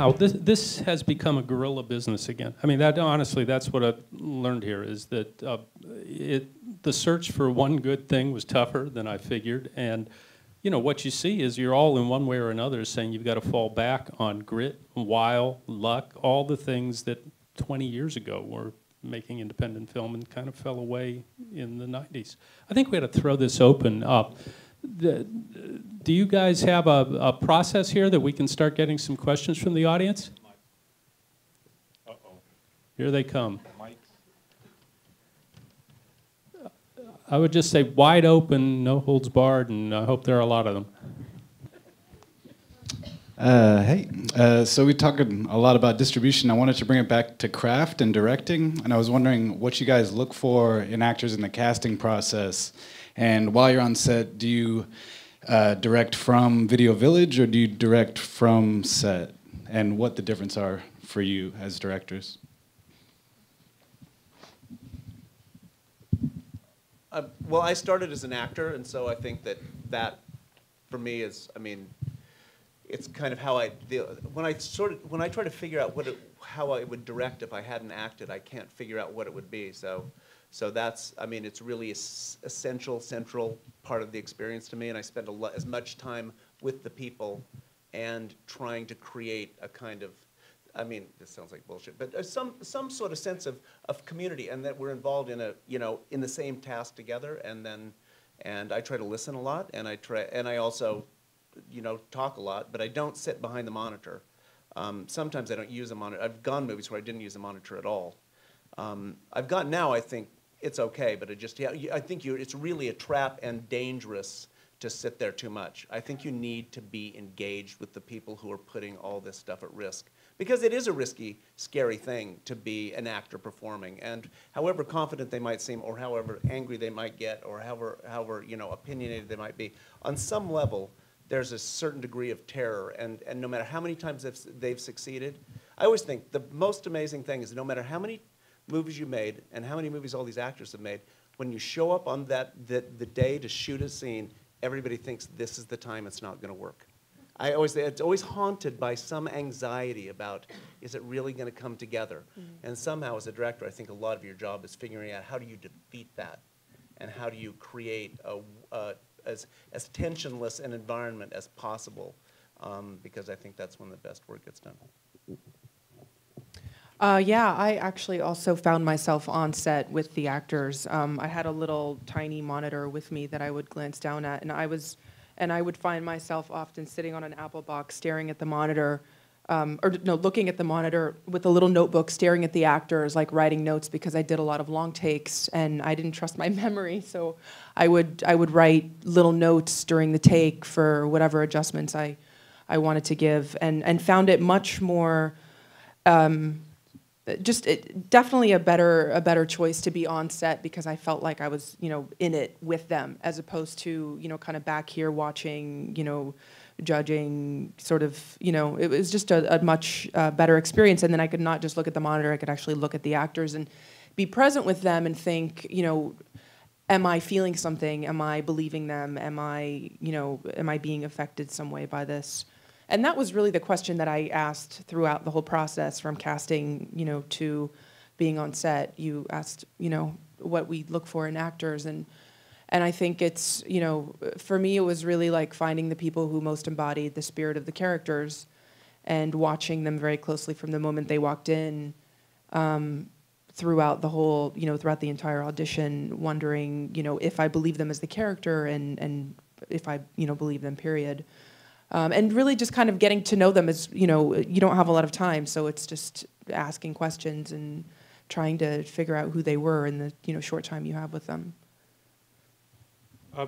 wow, this has become a guerrilla business again. I mean, that honestly, that's what I learned here is that the search for one good thing was tougher than I figured, and you know what you see is you're all in one way or another saying you've got to fall back on grit, wile, luck, all the things that 20 years ago were making independent film and kind of fell away in the 90s. I think we ought to throw this open up. Do you guys have a process here that we can start getting some questions from the audience? Uh-oh. Here they come. Mike. I would just say wide open, no holds barred, and I hope there are a lot of them. So we talked a lot about distribution. I wanted to bring it back to craft and directing, and I was wondering what you guys look for in actors in the casting process. And while you're on set, do you direct from Video Village or do you direct from set? And what the difference are for you as directors? Well, I started as an actor, and so I think that for me is, I mean, it's kind of how I deal. When I try to figure out how I would direct if I hadn't acted, I can't figure out what it would be. So that's, I mean, it's really essential, central part of the experience to me, and I spend as much time with the people and trying to create a kind of, I mean, this sounds like bullshit, but some sort of sense of community, and that we're involved in in the same task together, and I try to listen a lot, and I also, talk a lot, but I don't sit behind the monitor. Sometimes I don't use a monitor. I've gone movies where I didn't use a monitor at all. I've gone now, I think it's okay, but I think it's really a trap and dangerous to sit there too much. I think you need to be engaged with the people who are putting all this stuff at risk, because it is a risky, scary thing to be an actor performing. And however confident they might seem, or however angry they might get, or however opinionated they might be, on some level, there's a certain degree of terror. And no matter how many times they've succeeded, I always think the most amazing thing is no matter how many movies you made and how many movies all these actors have made, when you show up on the day to shoot a scene, everybody thinks this is the time it's not going to work. I always say it's always haunted by some anxiety about, is it really going to come together? Mm-hmm. And somehow as a director, I think a lot of your job is figuring out how do you defeat that, and how do you create as tensionless an environment as possible, because I think that's when the best work gets done. Yeah, I actually also found myself on set with the actors. I had a little tiny monitor with me that I would glance down at, and I would find myself often sitting on an Apple box staring at the monitor, looking at the monitor with a little notebook, staring at the actors, like writing notes, because I did a lot of long takes and I didn't trust my memory, so I would write little notes during the take for whatever adjustments I wanted to give, and found it much more. Definitely a better choice to be on set, because I felt like I was, in it with them, as opposed to, kind of back here watching, judging, sort of, it was just a much better experience. And then I could not just look at the monitor, I could actually look at the actors and be present with them and think, am I feeling something? Am I believing them? Am I being affected some way by this? And that was really the question that I asked throughout the whole process, from casting, to being on set. You asked, what we look for in actors, and I think it's, for me, it was really like finding the people who most embodied the spirit of the characters, and watching them very closely from the moment they walked in, throughout the whole, throughout the entire audition, wondering, if I believe them as the character, and if I, believe them, period. And really just kind of getting to know them, as, you don't have a lot of time, so it's just asking questions and trying to figure out who they were in the, short time you have with them.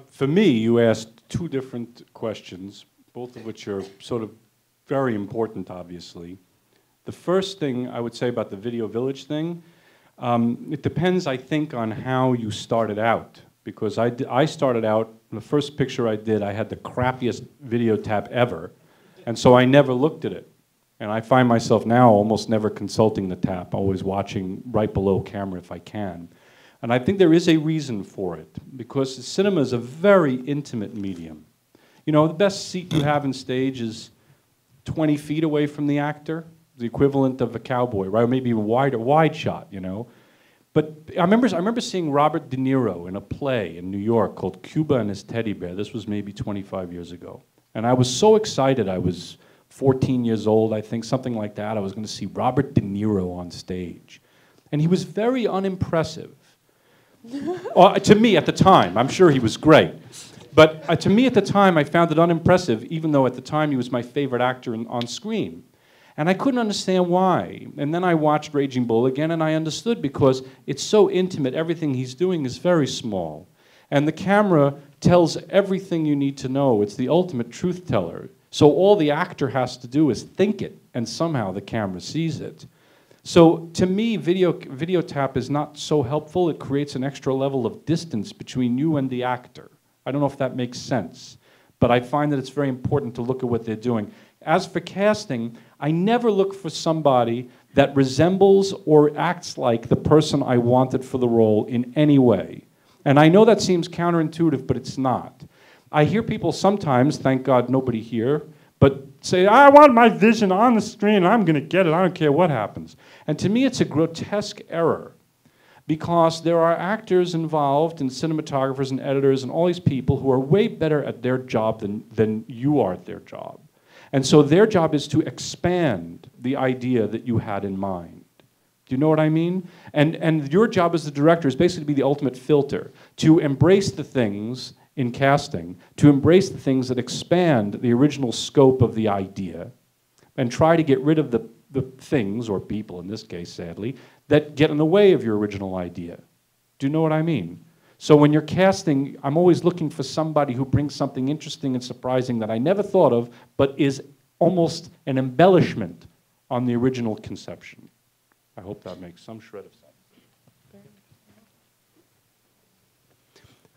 For me, you asked two different questions, both of which are sort of very important, obviously. The first thing I would say about the Video Village thing, it depends, I think, on how you started out. Because I started out, the first picture I did, I had the crappiest video tap ever, and so I never looked at it. And I find myself now almost never consulting the tap, always watching right below camera if I can. And I think there is a reason for it, because cinema is a very intimate medium. The best seat you have in stage is 20 feet away from the actor, the equivalent of a cowboy, right? Or maybe a wide shot, you know. But I remember seeing Robert De Niro in a play in New York called Cuba and His Teddy Bear. This was maybe 25 years ago. And I was so excited. I was 14 years old, I think, something like that. I was going to see Robert De Niro on stage. And he was very unimpressive. To me at the time. I'm sure he was great. But to me at the time, I found it unimpressive, even though at the time he was my favorite actor on screen. And I couldn't understand why. And then I watched Raging Bull again, and I understood because it's so intimate. Everything he's doing is very small. And the camera tells everything you need to know. It's the ultimate truth teller. So all the actor has to do is think it, and somehow the camera sees it. So to me, video tap is not so helpful. It creates an extra level of distance between you and the actor. I don't know if that makes sense, but I find that it's very important to look at what they're doing. As for casting, I never look for somebody that resembles or acts like the person I wanted for the role in any way. And I know that seems counterintuitive, but it's not. I hear people sometimes, thank God nobody here, but say, I want my vision on the screen, I'm going to get it, I don't care what happens. And to me, it's a grotesque error, because there are actors involved and cinematographers and editors and all these people who are way better at their job than you are at their job. And so their job is to expand the idea that you had in mind. Do you know what I mean? And your job as the director is basically to be the ultimate filter, to embrace the things in casting, to embrace the things that expand the original scope of the idea, and try to get rid of the things, or people in this case, sadly, that get in the way of your original idea. Do you know what I mean? So when you're casting, I'm always looking for somebody who brings something interesting and surprising that I never thought of, but is almost an embellishment on the original conception. I hope that makes some shred of sense.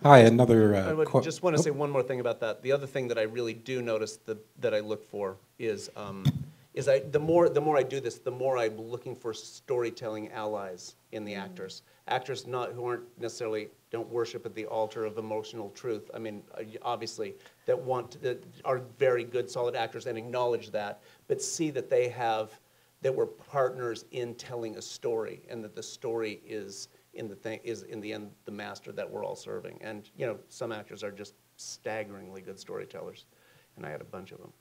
Hi, another. I would just want to say one more thing about that. The other thing that I really do notice that I look for is the more I do this, the more I'm looking for storytelling allies in the actors. Actors who aren't necessarily don't worship at the altar of emotional truth. I mean, obviously that are very good, solid actors and acknowledge that, but see that that we're partners in telling a story, and that the story is in the end the master that we're all serving. And you know, some actors are just staggeringly good storytellers, and I had a bunch of them.